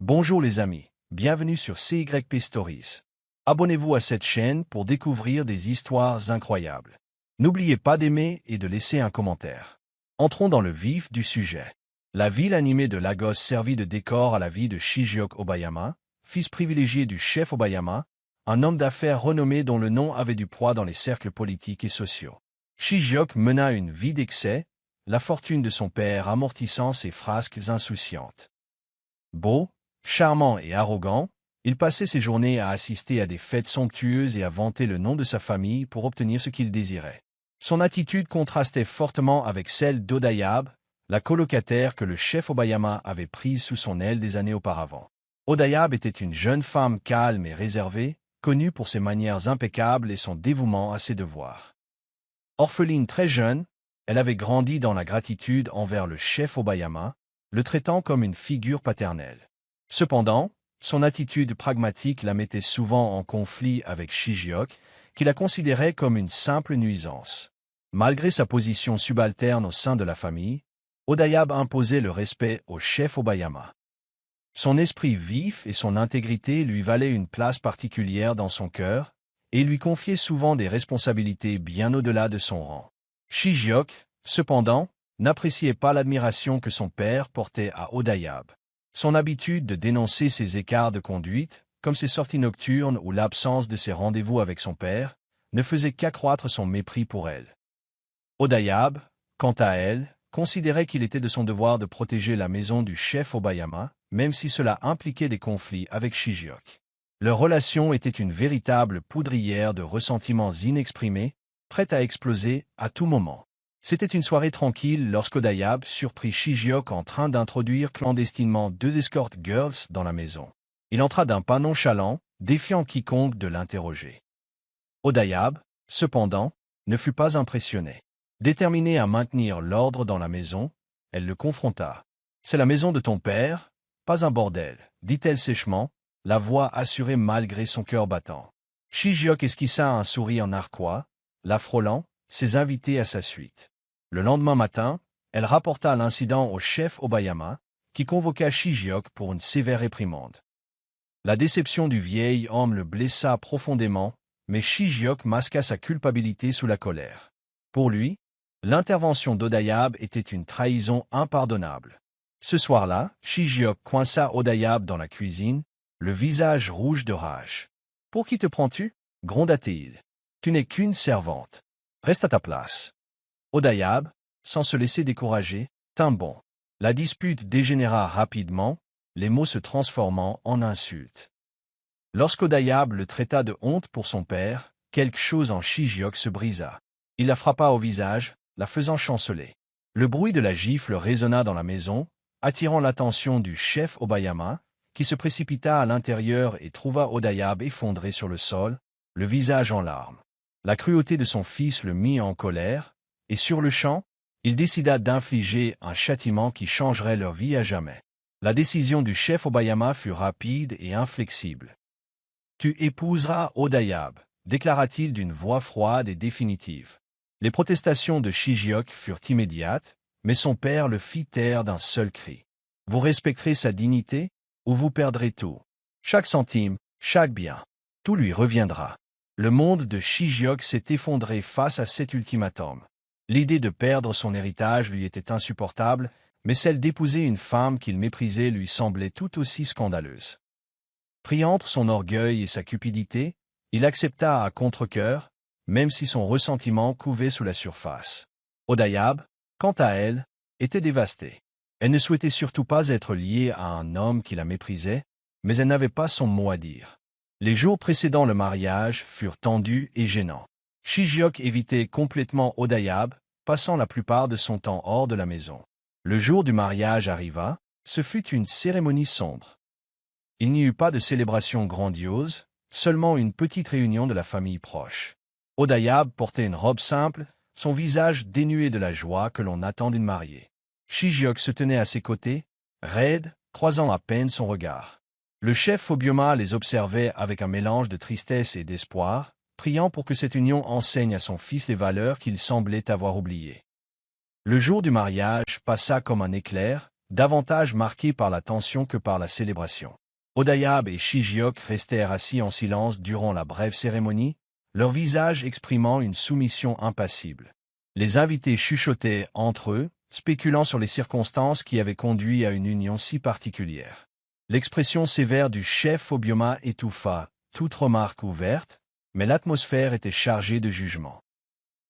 Bonjour les amis, bienvenue sur CYP Stories. Abonnez-vous à cette chaîne pour découvrir des histoires incroyables. N'oubliez pas d'aimer et de laisser un commentaire. Entrons dans le vif du sujet. La ville animée de Lagos servit de décor à la vie de Chijioke Obayama, fils privilégié du chef Obayama, un homme d'affaires renommé dont le nom avait du poids dans les cercles politiques et sociaux. Chijioke mena une vie d'excès, la fortune de son père amortissant ses frasques insouciantes. Beau, charmant et arrogant, il passait ses journées à assister à des fêtes somptueuses et à vanter le nom de sa famille pour obtenir ce qu'il désirait. Son attitude contrastait fortement avec celle d'Odayab, la colocataire que le chef Obayama avait prise sous son aile des années auparavant. Odayab était une jeune femme calme et réservée, connue pour ses manières impeccables et son dévouement à ses devoirs. Orpheline très jeune, elle avait grandi dans la gratitude envers le chef Obayama, le traitant comme une figure paternelle. Cependant, son attitude pragmatique la mettait souvent en conflit avec Chijioke, qui la considérait comme une simple nuisance. Malgré sa position subalterne au sein de la famille, Odayab imposait le respect au chef Obayama. Son esprit vif et son intégrité lui valaient une place particulière dans son cœur, et lui confiait souvent des responsabilités bien au-delà de son rang. Chijioke, cependant, n'appréciait pas l'admiration que son père portait à Odayab. Son habitude de dénoncer ses écarts de conduite, comme ses sorties nocturnes ou l'absence de ses rendez-vous avec son père, ne faisait qu'accroître son mépris pour elle. Odayab, quant à elle, considérait qu'il était de son devoir de protéger la maison du chef Obayama, même si cela impliquait des conflits avec Chijioke. Leur relation était une véritable poudrière de ressentiments inexprimés, prête à exploser à tout moment. C'était une soirée tranquille lorsqu'Odayab surprit Chijioke en train d'introduire clandestinement 2 escort girls dans la maison. Il entra d'un pas nonchalant, défiant quiconque de l'interroger. Odayab, cependant, ne fut pas impressionné. Déterminée à maintenir l'ordre dans la maison, elle le confronta. « C'est la maison de ton père, pas un bordel », dit-elle sèchement, la voix assurée malgré son cœur battant. Chijioke esquissa un sourire narquois, la frôlant, ses invités à sa suite. Le lendemain matin, elle rapporta l'incident au chef Obayama, qui convoqua Chijioke pour une sévère réprimande. La déception du vieil homme le blessa profondément, mais Chijioke masqua sa culpabilité sous la colère. Pour lui, l'intervention d'Odayab était une trahison impardonnable. Ce soir-là, Chijioke coinça Odayab dans la cuisine, le visage rouge de rage. « Pour qui te prends-tu » gronda-t-il. « Tu n'es qu'une servante. Reste à ta place. » Odayab, sans se laisser décourager, tint bon. La dispute dégénéra rapidement, les mots se transformant en insultes. Lorsqu'Odayab le traita de honte pour son père, quelque chose en Chijioke se brisa. Il la frappa au visage, la faisant chanceler. Le bruit de la gifle résonna dans la maison, attirant l'attention du chef Obayama, qui se précipita à l'intérieur et trouva Odayab effondré sur le sol, le visage en larmes. La cruauté de son fils le mit en colère, et sur-le-champ, il décida d'infliger un châtiment qui changerait leur vie à jamais. La décision du chef Obayama fut rapide et inflexible. « Tu épouseras Odayab », déclara-t-il d'une voix froide et définitive. Les protestations de Chijioke furent immédiates, mais son père le fit taire d'un seul cri. « Vous respecterez sa dignité, ou vous perdrez tout. Chaque centime, chaque bien. Tout lui reviendra. » Le monde de Chijioke s'est effondré face à cet ultimatum. L'idée de perdre son héritage lui était insupportable, mais celle d'épouser une femme qu'il méprisait lui semblait tout aussi scandaleuse. Pris entre son orgueil et sa cupidité, il accepta à contre-cœur, même si son ressentiment couvait sous la surface. Odayab, quant à elle, était dévastée. Elle ne souhaitait surtout pas être liée à un homme qui la méprisait, mais elle n'avait pas son mot à dire. Les jours précédant le mariage furent tendus et gênants. Chijioke évitait complètement Odayab, passant la plupart de son temps hors de la maison. Le jour du mariage arriva, ce fut une cérémonie sombre. Il n'y eut pas de célébration grandiose, seulement une petite réunion de la famille proche. Odayab portait une robe simple, son visage dénué de la joie que l'on attend d'une mariée. Chijioke se tenait à ses côtés, raide, croisant à peine son regard. Le chef Obayama les observait avec un mélange de tristesse et d'espoir, priant pour que cette union enseigne à son fils les valeurs qu'il semblait avoir oubliées. Le jour du mariage passa comme un éclair, davantage marquée par la tension que par la célébration. Odayab et Shijiok restèrent assis en silence durant la brève cérémonie, leur visage exprimant une soumission impassible. Les invités chuchotaient entre eux, spéculant sur les circonstances qui avaient conduit à une union si particulière. L'expression sévère du chef Obioma étouffa toute remarque ouverte, mais l'atmosphère était chargée de jugement.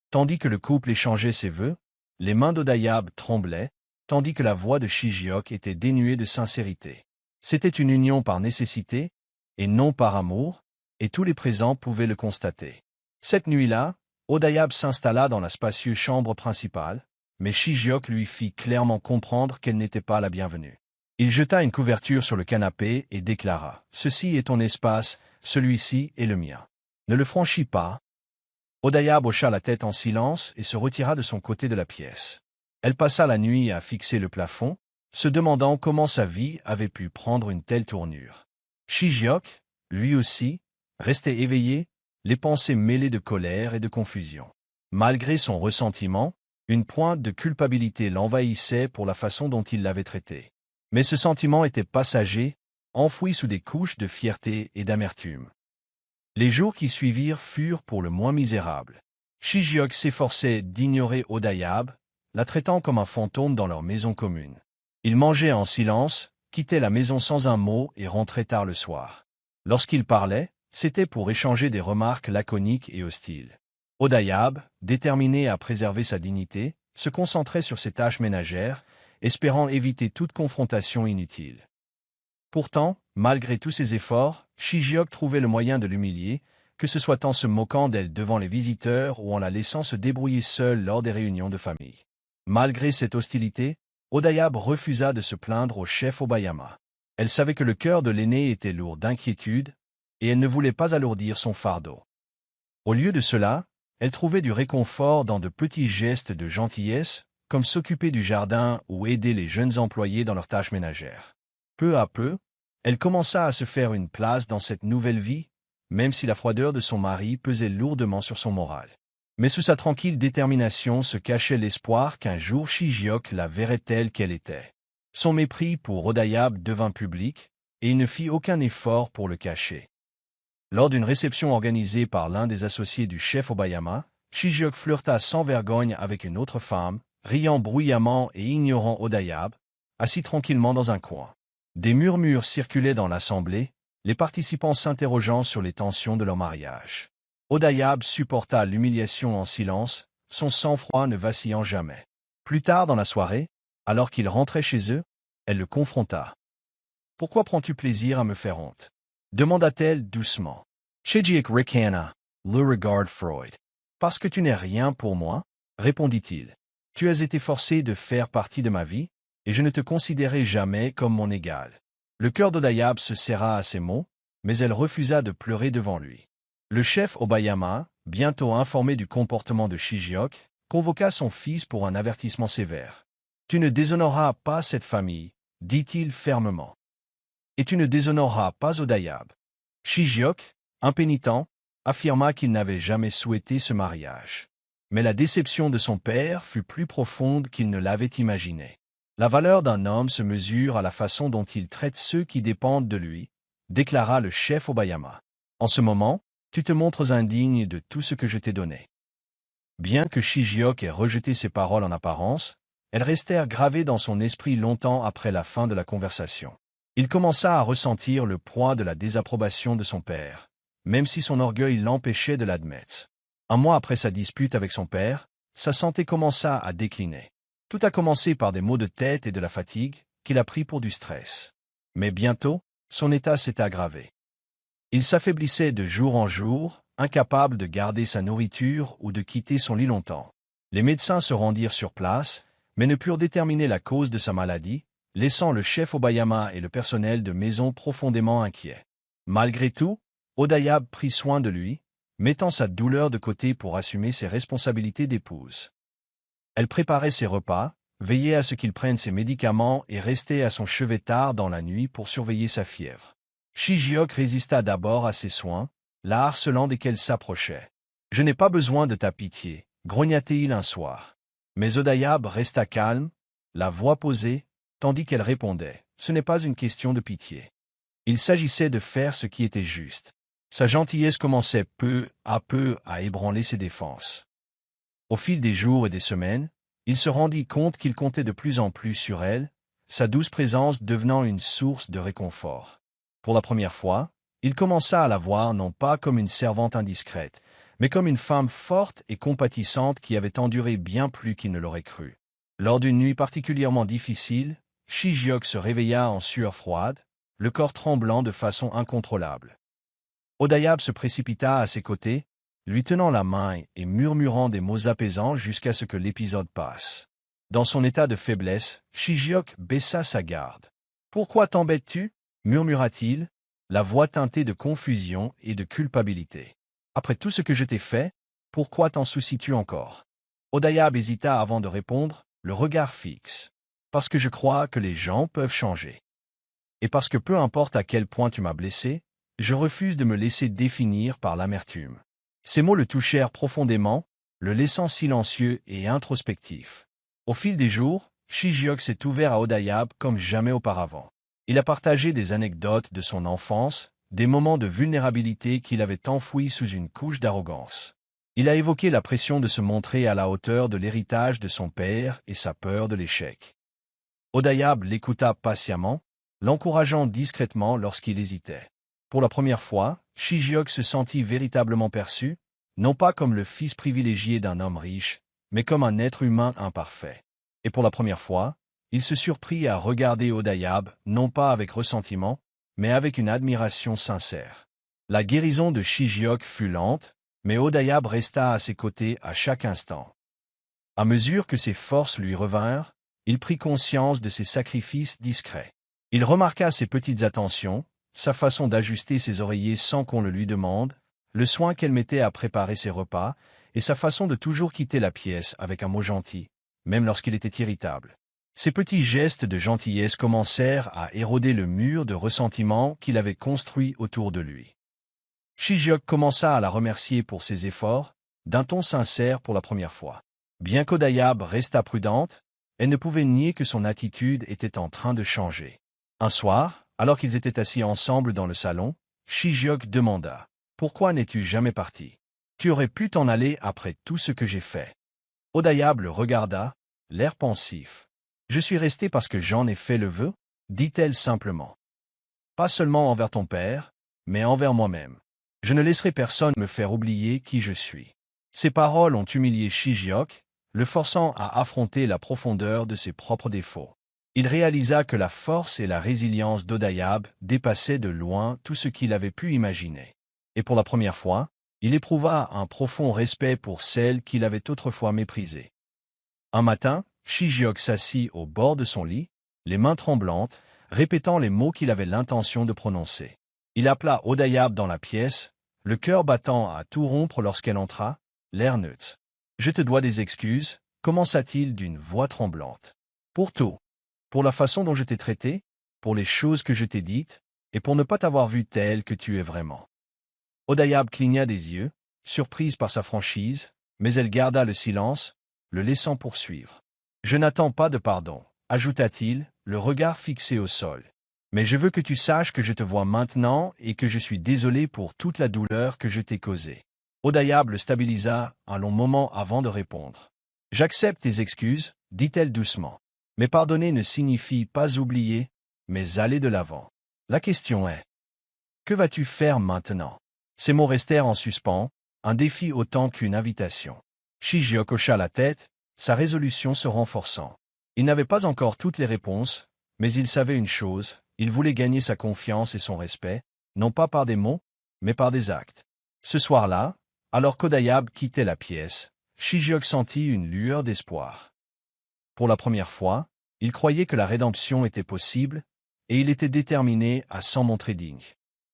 Tandis que le couple échangeait ses vœux, les mains d'Odayab tremblaient, tandis que la voix de Shijiok était dénuée de sincérité. C'était une union par nécessité, et non par amour, et tous les présents pouvaient le constater. Cette nuit-là, Odayab s'installa dans la spacieuse chambre principale, mais Shijiok lui fit clairement comprendre qu'elle n'était pas la bienvenue. Il jeta une couverture sur le canapé et déclara « Ceci est ton espace, celui-ci est le mien. Ne le franchis pas. » Odayab hocha la tête en silence et se retira de son côté de la pièce. Elle passa la nuit à fixer le plafond, se demandant comment sa vie avait pu prendre une telle tournure. Shijiok, lui aussi, restait éveillé, les pensées mêlées de colère et de confusion. Malgré son ressentiment, une pointe de culpabilité l'envahissait pour la façon dont il l'avait traité. Mais ce sentiment était passager, enfoui sous des couches de fierté et d'amertume. Les jours qui suivirent furent pour le moins misérables. Shijiok s'efforçait d'ignorer Odayab, la traitant comme un fantôme dans leur maison commune. Il mangeait en silence, quittait la maison sans un mot et rentrait tard le soir. Lorsqu'il parlait, c'était pour échanger des remarques laconiques et hostiles. Odayab, déterminé à préserver sa dignité, se concentrait sur ses tâches ménagères, espérant éviter toute confrontation inutile. Pourtant, malgré tous ses efforts, Shijiok trouvait le moyen de l'humilier, que ce soit en se moquant d'elle devant les visiteurs ou en la laissant se débrouiller seule lors des réunions de famille. Malgré cette hostilité, Odayab refusa de se plaindre au chef Obayama. Elle savait que le cœur de l'aîné était lourd d'inquiétude, et elle ne voulait pas alourdir son fardeau. Au lieu de cela, elle trouvait du réconfort dans de petits gestes de gentillesse, comme s'occuper du jardin ou aider les jeunes employés dans leurs tâches ménagères. Peu à peu, elle commença à se faire une place dans cette nouvelle vie, même si la froideur de son mari pesait lourdement sur son moral. Mais sous sa tranquille détermination se cachait l'espoir qu'un jour Shijiok la verrait telle qu'elle était. Son mépris pour Odayab devint public, et il ne fit aucun effort pour le cacher. Lors d'une réception organisée par l'un des associés du chef Obayama, Shijiok flirta sans vergogne avec une autre femme, riant bruyamment et ignorant Odayab, assis tranquillement dans un coin. Des murmures circulaient dans l'assemblée, les participants s'interrogeant sur les tensions de leur mariage. Odayab supporta l'humiliation en silence, son sang-froid ne vacillant jamais. Plus tard dans la soirée, alors qu'ils rentraient chez eux, elle le confronta. « Pourquoi prends-tu plaisir à me faire honte ?» demanda-t-elle doucement. Shijiok ricana, le regard Freud. « Parce que tu n'es rien pour moi ?» répondit-il. « Tu as été forcé de faire partie de ma vie, et je ne te considérais jamais comme mon égal. » Le cœur d'Odayab se serra à ces mots, mais elle refusa de pleurer devant lui. Le chef Obayama, bientôt informé du comportement de Shijiok, convoqua son fils pour un avertissement sévère. « Tu ne déshonoreras pas cette famille, dit-il fermement. Et tu ne déshonoreras pas Odayab. » Shijiok, impénitent, affirma qu'il n'avait jamais souhaité ce mariage. Mais la déception de son père fut plus profonde qu'il ne l'avait imaginé. La valeur d'un homme se mesure à la façon dont il traite ceux qui dépendent de lui, déclara le chef Obayama. En ce moment, tu te montres indigne de tout ce que je t'ai donné. Bien que Shijiok ait rejeté ces paroles en apparence, elles restèrent gravées dans son esprit longtemps après la fin de la conversation. Il commença à ressentir le poids de la désapprobation de son père, même si son orgueil l'empêchait de l'admettre. Un mois après sa dispute avec son père, sa santé commença à décliner. Tout a commencé par des maux de tête et de la fatigue, qu'il a pris pour du stress. Mais bientôt, son état s'est aggravé. Il s'affaiblissait de jour en jour, incapable de garder sa nourriture ou de quitter son lit longtemps. Les médecins se rendirent sur place, mais ne purent déterminer la cause de sa maladie, laissant le chef Obayama et le personnel de maison profondément inquiets. Malgré tout, Odayab prit soin de lui, mettant sa douleur de côté pour assumer ses responsabilités d'épouse. Elle préparait ses repas, veillait à ce qu'il prenne ses médicaments et restait à son chevet tard dans la nuit pour surveiller sa fièvre. Shijiok résista d'abord à ses soins, la harcelant dès qu'elle s'approchait. « Je n'ai pas besoin de ta pitié », grogna-t-il un soir. Mais Odayab resta calme, la voix posée, tandis qu'elle répondait, « Ce n'est pas une question de pitié. Il s'agissait de faire ce qui était juste. » Sa gentillesse commençait peu à ébranler ses défenses. Au fil des jours et des semaines, il se rendit compte qu'il comptait de plus en plus sur elle, sa douce présence devenant une source de réconfort. Pour la première fois, il commença à la voir non pas comme une servante indiscrète, mais comme une femme forte et compatissante qui avait enduré bien plus qu'il ne l'aurait cru. Lors d'une nuit particulièrement difficile, Shijiok se réveilla en sueur froide, le corps tremblant de façon incontrôlable. Odayab se précipita à ses côtés, lui tenant la main et murmurant des mots apaisants jusqu'à ce que l'épisode passe. Dans son état de faiblesse, Shijiok baissa sa garde. « Pourquoi t'embêtes-tu » murmura-t-il, la voix teintée de confusion et de culpabilité. « Après tout ce que je t'ai fait, pourquoi t'en soucies-tu encore » Odayab hésita avant de répondre, le regard fixe. « Parce que je crois que les gens peuvent changer. Et parce que peu importe à quel point tu m'as blessé, je refuse de me laisser définir par l'amertume. » Ces mots le touchèrent profondément, le laissant silencieux et introspectif. Au fil des jours, Shijiok s'est ouvert à Odayab comme jamais auparavant. Il a partagé des anecdotes de son enfance, des moments de vulnérabilité qu'il avait enfouis sous une couche d'arrogance. Il a évoqué la pression de se montrer à la hauteur de l'héritage de son père et sa peur de l'échec. Odayab l'écouta patiemment, l'encourageant discrètement lorsqu'il hésitait. Pour la première fois, Shijiok se sentit véritablement perçu, non pas comme le fils privilégié d'un homme riche, mais comme un être humain imparfait. Et pour la première fois, il se surprit à regarder Odayab, non pas avec ressentiment, mais avec une admiration sincère. La guérison de Shijiok fut lente, mais Odayab resta à ses côtés à chaque instant. À mesure que ses forces lui revinrent, il prit conscience de ses sacrifices discrets. Il remarqua ses petites attentions, sa façon d'ajuster ses oreillers sans qu'on le lui demande, le soin qu'elle mettait à préparer ses repas, et sa façon de toujours quitter la pièce avec un mot gentil, même lorsqu'il était irritable. Ces petits gestes de gentillesse commencèrent à éroder le mur de ressentiment qu'il avait construit autour de lui. Shijiok commença à la remercier pour ses efforts, d'un ton sincère pour la première fois. Bien qu'Odayab restât prudente, elle ne pouvait nier que son attitude était en train de changer. Un soir, alors qu'ils étaient assis ensemble dans le salon, Shijiok demanda « Pourquoi n'es-tu jamais parti? Tu aurais pu t'en aller après tout ce que j'ai fait. » Odayab le regarda, l'air pensif. « Je suis resté parce que j'en ai fait le vœu, » dit-elle simplement. « Pas seulement envers ton père, mais envers moi-même. Je ne laisserai personne me faire oublier qui je suis. » Ces paroles ont humilié Shijiok, le forçant à affronter la profondeur de ses propres défauts. Il réalisa que la force et la résilience d'Odayab dépassaient de loin tout ce qu'il avait pu imaginer. Et pour la première fois, il éprouva un profond respect pour celle qu'il avait autrefois méprisée. Un matin, Shijiok s'assit au bord de son lit, les mains tremblantes, répétant les mots qu'il avait l'intention de prononcer. Il appela Odayab dans la pièce, le cœur battant à tout rompre lorsqu'elle entra, l'air neutre. « Je te dois des excuses » commença-t-il d'une voix tremblante. « Pour tout. Pour la façon dont je t'ai traité, pour les choses que je t'ai dites, et pour ne pas t'avoir vu telle que tu es vraiment. » Odayab cligna des yeux, surprise par sa franchise, mais elle garda le silence, le laissant poursuivre. « Je n'attends pas de pardon, » ajouta-t-il, le regard fixé au sol. « Mais je veux que tu saches que je te vois maintenant et que je suis désolé pour toute la douleur que je t'ai causée. » Odayab le stabilisa un long moment avant de répondre. « J'accepte tes excuses, » dit-elle doucement. « Mais pardonner ne signifie pas oublier, mais aller de l'avant. La question est, que vas-tu faire maintenant ?» Ces mots restèrent en suspens, un défi autant qu'une invitation. Shijiok hocha la tête, sa résolution se renforçant. Il n'avait pas encore toutes les réponses, mais il savait une chose, il voulait gagner sa confiance et son respect, non pas par des mots, mais par des actes. Ce soir-là, alors qu'Odayab quittait la pièce, Shijiok sentit une lueur d'espoir. Pour la première fois, il croyait que la rédemption était possible, et il était déterminé à s'en montrer digne.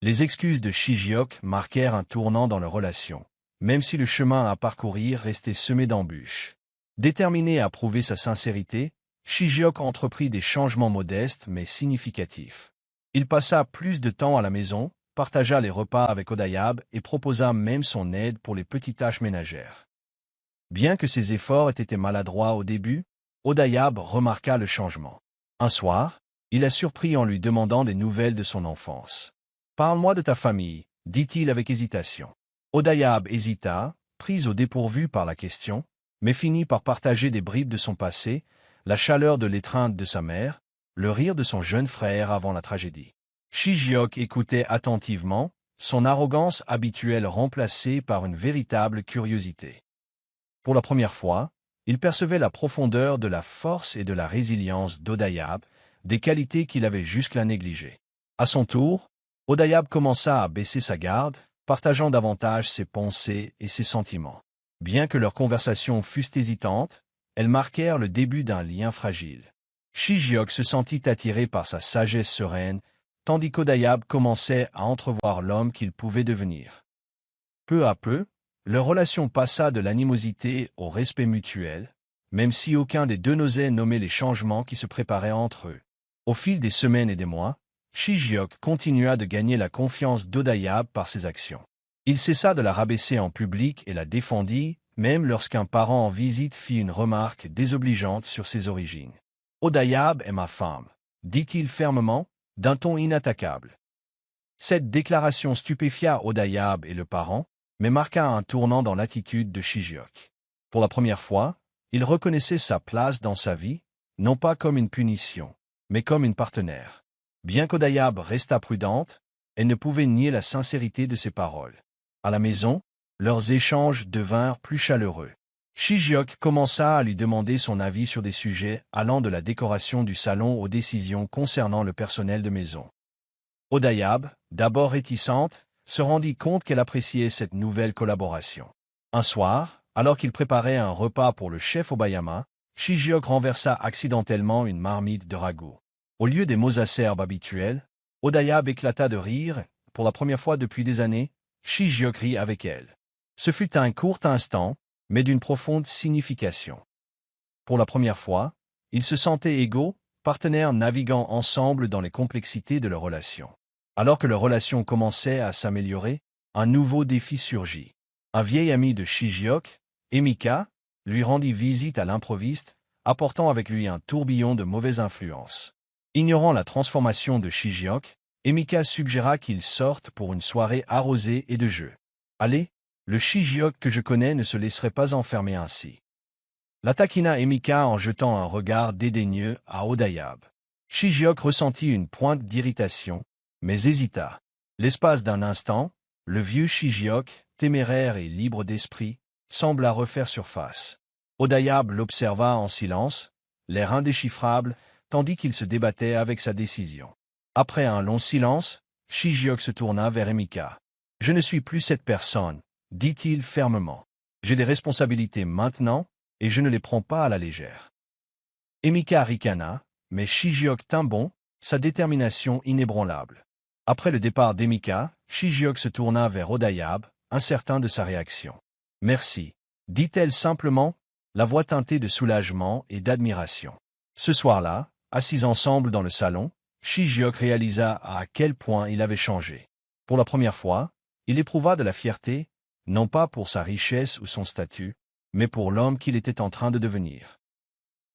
Les excuses de Shijiok marquèrent un tournant dans leur relation, même si le chemin à parcourir restait semé d'embûches. Déterminé à prouver sa sincérité, Shijiok entreprit des changements modestes mais significatifs. Il passa plus de temps à la maison, partagea les repas avec Odayab et proposa même son aide pour les petites tâches ménagères. Bien que ses efforts aient été maladroits au début, Odayab remarqua le changement. Un soir, il la surprit en lui demandant des nouvelles de son enfance. « Parle-moi de ta famille », dit-il avec hésitation. Odayab hésita, prise au dépourvu par la question, mais finit par partager des bribes de son passé, la chaleur de l'étreinte de sa mère, le rire de son jeune frère avant la tragédie. Shijiok écoutait attentivement, son arrogance habituelle remplacée par une véritable curiosité. Pour la première fois, il percevait la profondeur de la force et de la résilience d'Odayab, des qualités qu'il avait jusque-là négligées. À son tour, Odayab commença à baisser sa garde, partageant davantage ses pensées et ses sentiments. Bien que leurs conversations fussent hésitantes, elles marquèrent le début d'un lien fragile. Shijiok se sentit attiré par sa sagesse sereine, tandis qu'Odayab commençait à entrevoir l'homme qu'il pouvait devenir. Peu à peu, leur relation passa de l'animosité au respect mutuel, même si aucun des deux n'osait nommer les changements qui se préparaient entre eux. Au fil des semaines et des mois, Shijiok continua de gagner la confiance d'Odayab par ses actions. Il cessa de la rabaisser en public et la défendit, même lorsqu'un parent en visite fit une remarque désobligeante sur ses origines. « Odayab est ma femme », dit-il fermement, d'un ton inattaquable. Cette déclaration stupéfia Odayab et le parent, mais marqua un tournant dans l'attitude de Shijiok. Pour la première fois, il reconnaissait sa place dans sa vie, non pas comme une punition, mais comme une partenaire. Bien qu'Odayab restât prudente, elle ne pouvait nier la sincérité de ses paroles. À la maison, leurs échanges devinrent plus chaleureux. Shijiok commença à lui demander son avis sur des sujets allant de la décoration du salon aux décisions concernant le personnel de maison. Odayab, d'abord réticente, se rendit compte qu'elle appréciait cette nouvelle collaboration. Un soir, alors qu'il préparait un repas pour le chef Obayama, Shijiok renversa accidentellement une marmite de ragoût. Au lieu des mots acerbes habituels, Odayab éclata de rire. Pour la première fois depuis des années, Shijiok rit avec elle. Ce fut un court instant, mais d'une profonde signification. Pour la première fois, ils se sentaient égaux, partenaires naviguant ensemble dans les complexités de leur relation. Alors que leur relation commençait à s'améliorer, un nouveau défi surgit. Un vieil ami de Shijiok, Emika, lui rendit visite à l'improviste, apportant avec lui un tourbillon de mauvaises influences. Ignorant la transformation de Shijiok, Emika suggéra qu'ils sortent pour une soirée arrosée et de jeux. Allez, le Shijiok que je connais ne se laisserait pas enfermer ainsi. La taquina Emika en jetant un regard dédaigneux à Odayab. Shijiok ressentit une pointe d'irritation, mais hésita. L'espace d'un instant, le vieux Shijiok, téméraire et libre d'esprit, sembla refaire surface. Odayab l'observa en silence, l'air indéchiffrable, tandis qu'il se débattait avec sa décision. Après un long silence, Shijiok se tourna vers Emika. « Je ne suis plus cette personne, » dit-il fermement. « J'ai des responsabilités maintenant, et je ne les prends pas à la légère. » Emika ricana, mais Shijiok tint bon, sa détermination inébranlable. Après le départ d'Emika, Shijiok se tourna vers Odayab, incertain de sa réaction. « Merci, » dit-elle simplement, la voix teintée de soulagement et d'admiration. Ce soir-là, assis ensemble dans le salon, Shijiok réalisa à quel point il avait changé. Pour la première fois, il éprouva de la fierté, non pas pour sa richesse ou son statut, mais pour l'homme qu'il était en train de devenir.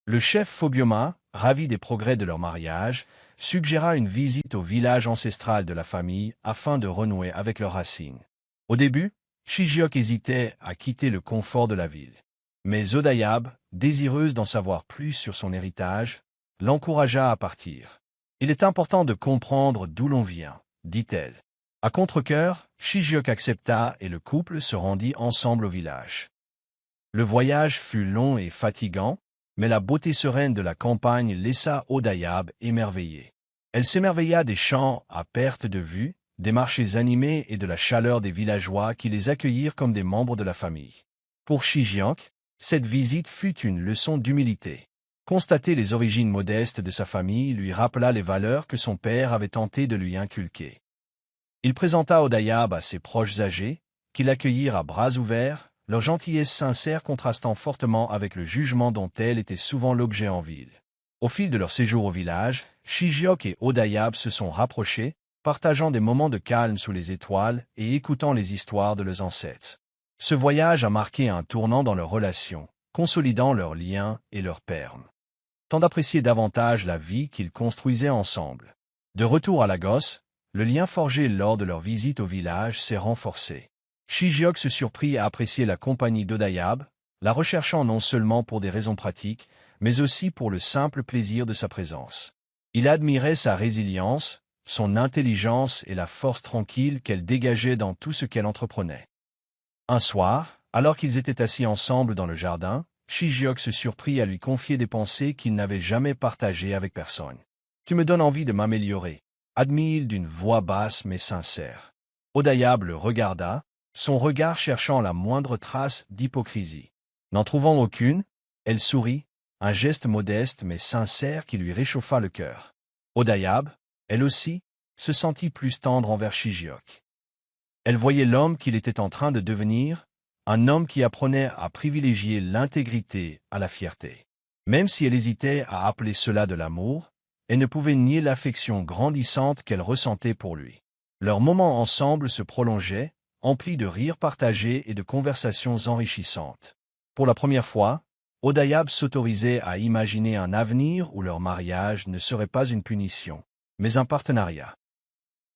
Le chef Phobioma, ravi des progrès de leur mariage, suggéra une visite au village ancestral de la famille afin de renouer avec leurs racines. Au début, Shijiok hésitait à quitter le confort de la ville. Mais Odayab, désireuse d'en savoir plus sur son héritage, l'encouragea à partir. « Il est important de comprendre d'où l'on vient, » dit-elle. À contre-cœur, Shijiok accepta et le couple se rendit ensemble au village. Le voyage fut long et fatigant, mais la beauté sereine de la campagne laissa Odayab émerveillée. Elle s'émerveilla des champs à perte de vue, des marchés animés et de la chaleur des villageois qui les accueillirent comme des membres de la famille. Pour Shijiok, cette visite fut une leçon d'humilité. Constater les origines modestes de sa famille lui rappela les valeurs que son père avait tenté de lui inculquer. Il présenta Odayab à ses proches âgés, qui l'accueillirent à bras ouverts, leur gentillesse sincère contrastant fortement avec le jugement dont elle était souvent l'objet en ville. Au fil de leur séjour au village, Shijiok et Odayab se sont rapprochés, partageant des moments de calme sous les étoiles et écoutant les histoires de leurs ancêtres. Ce voyage a marqué un tournant dans leur relation, consolidant leurs liens et leurs perles. tant d'apprécier davantage la vie qu'ils construisaient ensemble. De retour à Lagos, le lien forgé lors de leur visite au village s'est renforcé. Shijiok se surprit à apprécier la compagnie d'Odayab, la recherchant non seulement pour des raisons pratiques, mais aussi pour le simple plaisir de sa présence. Il admirait sa résilience, son intelligence et la force tranquille qu'elle dégageait dans tout ce qu'elle entreprenait. Un soir, alors qu'ils étaient assis ensemble dans le jardin, Shijiok se surprit à lui confier des pensées qu'il n'avait jamais partagées avec personne. « Tu me donnes envie de m'améliorer », admit-il d'une voix basse mais sincère. Odayab le regarda, son regard cherchant la moindre trace d'hypocrisie. N'en trouvant aucune, elle sourit, un geste modeste mais sincère qui lui réchauffa le cœur. Odayab, elle aussi, se sentit plus tendre envers Shijiok. Elle voyait l'homme qu'il était en train de devenir, un homme qui apprenait à privilégier l'intégrité à la fierté. Même si elle hésitait à appeler cela de l'amour, elle ne pouvait nier l'affection grandissante qu'elle ressentait pour lui. Leurs moments ensemble se prolongeaient, emplis de rires partagés et de conversations enrichissantes. Pour la première fois, Odayab s'autorisait à imaginer un avenir où leur mariage ne serait pas une punition, mais un partenariat.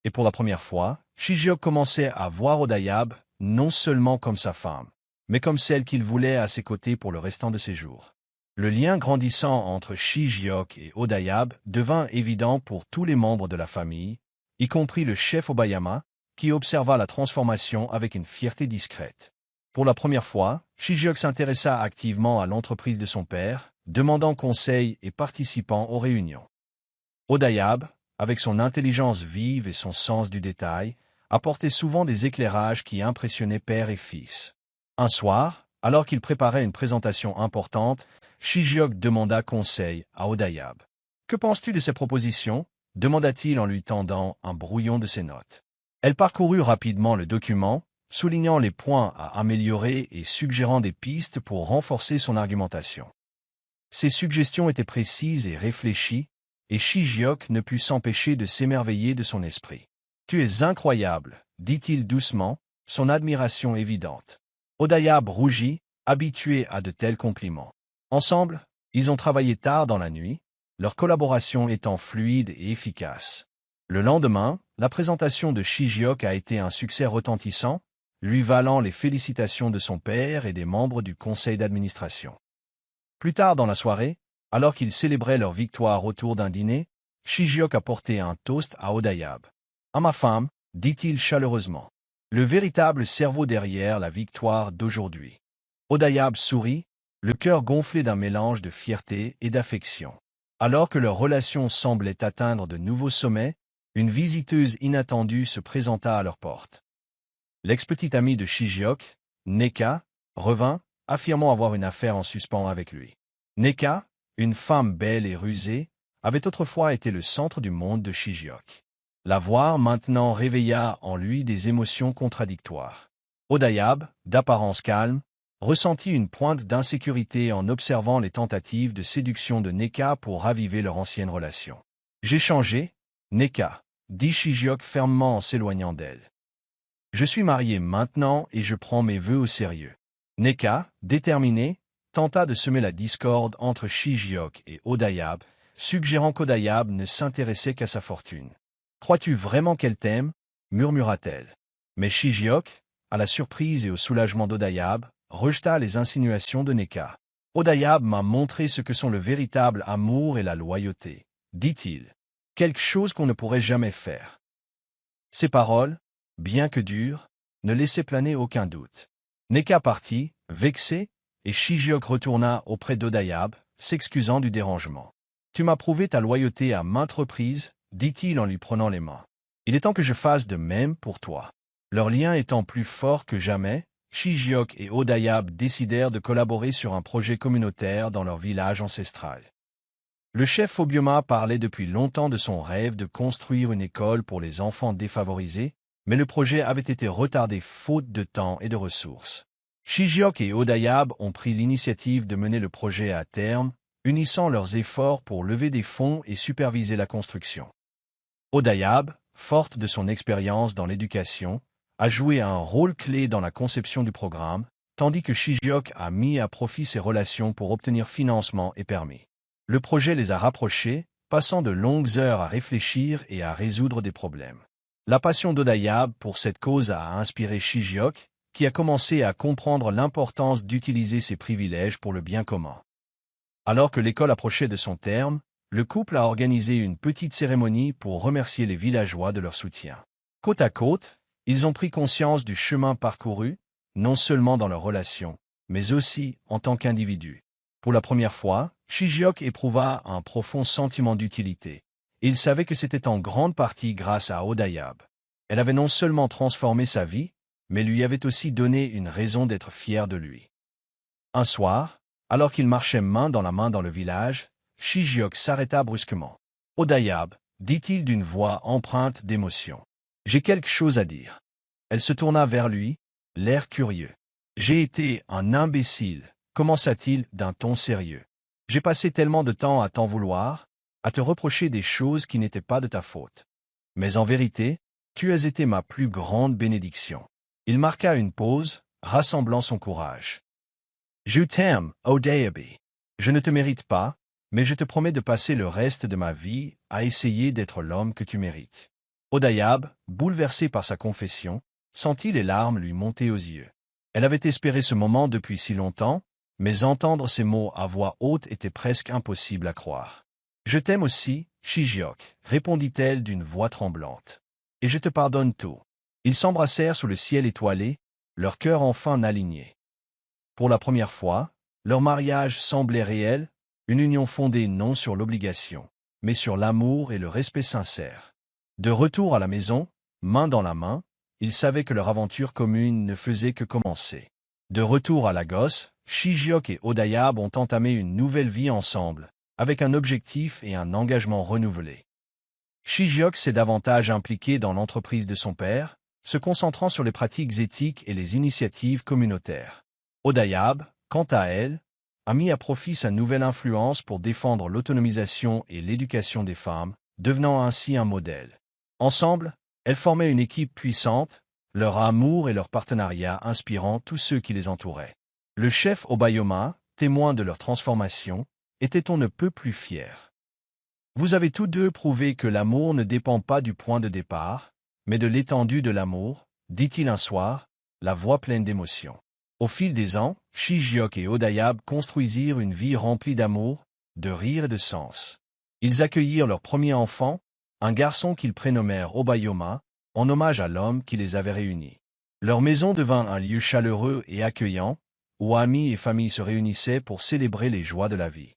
Et pour la première fois, Shijiok commençait à voir Odayab non seulement comme sa femme, mais comme celle qu'il voulait à ses côtés pour le restant de ses jours. Le lien grandissant entre Shijiok et Odayab devint évident pour tous les membres de la famille, y compris le chef Obayama, qui observa la transformation avec une fierté discrète. Pour la première fois, Shijiok s'intéressa activement à l'entreprise de son père, demandant conseil et participant aux réunions. Odayab, avec son intelligence vive et son sens du détail, apportait souvent des éclairages qui impressionnaient père et fils. Un soir, alors qu'il préparait une présentation importante, Shijiok demanda conseil à Odayab. « Que penses-tu de ces propositions ?» demanda-t-il en lui tendant un brouillon de ses notes. Elle parcourut rapidement le document, soulignant les points à améliorer et suggérant des pistes pour renforcer son argumentation. Ses suggestions étaient précises et réfléchies, et Shijiok ne put s'empêcher de s'émerveiller de son esprit. « Tu es incroyable », dit-il doucement, son admiration évidente. Odayab rougit, habitué à de tels compliments. Ensemble, ils ont travaillé tard dans la nuit, leur collaboration étant fluide et efficace. Le lendemain, la présentation de Shijiok a été un succès retentissant, lui valant les félicitations de son père et des membres du conseil d'administration. Plus tard dans la soirée, alors qu'ils célébraient leur victoire autour d'un dîner, Shijiok apportait un toast à Odayab. « À ma femme », dit-il chaleureusement, le véritable cerveau derrière la victoire d'aujourd'hui. Odayab sourit, le cœur gonflé d'un mélange de fierté et d'affection. Alors que leur relation semblait atteindre de nouveaux sommets, une visiteuse inattendue se présenta à leur porte. L'ex-petite amie de Shijiok, Neka, revint, affirmant avoir une affaire en suspens avec lui. Neka, une femme belle et rusée, avait autrefois été le centre du monde de Shijiok. La voir maintenant réveilla en lui des émotions contradictoires. Odayab, d'apparence calme, ressentit une pointe d'insécurité en observant les tentatives de séduction de Neka pour raviver leur ancienne relation. « J'ai changé, Neka », dit Shijiok fermement en s'éloignant d'elle. « Je suis marié maintenant et je prends mes vœux au sérieux. » Neka, déterminée, tenta de semer la discorde entre Shijiok et Odayab, suggérant qu'Odayab ne s'intéressait qu'à sa fortune. « Crois-tu vraiment qu'elle t'aime » murmura-t-elle. Mais Shijiok, à la surprise et au soulagement d'Odayab, rejeta les insinuations de Neka. « Odayab m'a montré ce que sont le véritable amour et la loyauté, » dit-il. « Quelque chose qu'on ne pourrait jamais faire. » Ces paroles, bien que dures, ne laissaient planer aucun doute. Neka partit, vexé, et Shijiok retourna auprès d'Odayab, s'excusant du dérangement. « Tu m'as prouvé ta loyauté à maintes reprises, » dit-il en lui prenant les mains. « Il est temps que je fasse de même pour toi. » Leur lien étant plus fort que jamais, Shijiok et Odayab décidèrent de collaborer sur un projet communautaire dans leur village ancestral. Le chef Obioma parlait depuis longtemps de son rêve de construire une école pour les enfants défavorisés, mais le projet avait été retardé faute de temps et de ressources. Shijiok et Odayab ont pris l'initiative de mener le projet à terme, unissant leurs efforts pour lever des fonds et superviser la construction. Odayab, forte de son expérience dans l'éducation, a joué un rôle clé dans la conception du programme, tandis que Shijiok a mis à profit ses relations pour obtenir financement et permis. Le projet les a rapprochés, passant de longues heures à réfléchir et à résoudre des problèmes. La passion d'Odayab pour cette cause a inspiré Shijiok, qui a commencé à comprendre l'importance d'utiliser ses privilèges pour le bien commun. Alors que l'école approchait de son terme, le couple a organisé une petite cérémonie pour remercier les villageois de leur soutien. Côte à côte, ils ont pris conscience du chemin parcouru, non seulement dans leur relation, mais aussi en tant qu'individus. Pour la première fois, Shijiok éprouva un profond sentiment d'utilité. Il savait que c'était en grande partie grâce à Odayab. Elle avait non seulement transformé sa vie, mais lui avait aussi donné une raison d'être fier de lui. Un soir, alors qu'il marchait main dans la main dans le village, Shijiok s'arrêta brusquement. « Odayab, dit-il d'une voix empreinte d'émotion. J'ai quelque chose à dire. » Elle se tourna vers lui, l'air curieux. « J'ai été un imbécile, commença-t-il d'un ton sérieux. J'ai passé tellement de temps à t'en vouloir, à te reprocher des choses qui n'étaient pas de ta faute. Mais en vérité, tu as été ma plus grande bénédiction. » Il marqua une pause, rassemblant son courage. « Je t'aime, Odayabi. Je ne te mérite pas, mais je te promets de passer le reste de ma vie à essayer d'être l'homme que tu mérites. » Odayab, bouleversé par sa confession, sentit les larmes lui monter aux yeux. Elle avait espéré ce moment depuis si longtemps, mais entendre ces mots à voix haute était presque impossible à croire. « Je t'aime aussi, Shijiok, répondit-elle d'une voix tremblante. Et je te pardonne tout. » Ils s'embrassèrent sous le ciel étoilé, leurs cœurs enfin alignés. Pour la première fois, leur mariage semblait réel, une union fondée non sur l'obligation, mais sur l'amour et le respect sincère. De retour à la maison, main dans la main, ils savaient que leur aventure commune ne faisait que commencer. De retour à Lagos, Shijiok et Odayab ont entamé une nouvelle vie ensemble, avec un objectif et un engagement renouvelés. Shijiok s'est davantage impliqué dans l'entreprise de son père, se concentrant sur les pratiques éthiques et les initiatives communautaires. Odayab, quant à elle, a mis à profit sa nouvelle influence pour défendre l'autonomisation et l'éducation des femmes, devenant ainsi un modèle. Ensemble, elles formaient une équipe puissante, leur amour et leur partenariat inspirant tous ceux qui les entouraient. Le chef Obayoma, témoin de leur transformation, était on ne peut plus fier. « Vous avez tous deux prouvé que l'amour ne dépend pas du point de départ, mais de l'étendue de l'amour, dit-il un soir, la voix pleine d'émotion. » Au fil des ans, Shijiok et Odayab construisirent une vie remplie d'amour, de rire et de sens. Ils accueillirent leur premier enfant, un garçon qu'ils prénommèrent Obayoma, en hommage à l'homme qui les avait réunis. Leur maison devint un lieu chaleureux et accueillant, où amis et familles se réunissaient pour célébrer les joies de la vie.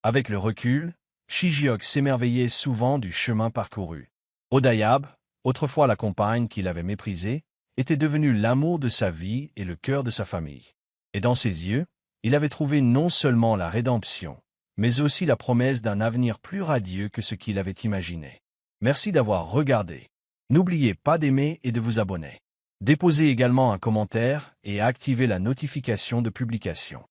Avec le recul, Shijiok s'émerveillait souvent du chemin parcouru. Odayab, autrefois la compagne qu'il avait méprisée, était devenu l'amour de sa vie et le cœur de sa famille. Et dans ses yeux, il avait trouvé non seulement la rédemption, mais aussi la promesse d'un avenir plus radieux que ce qu'il avait imaginé. Merci d'avoir regardé. N'oubliez pas d'aimer et de vous abonner. Déposez également un commentaire et activez la notification de publication.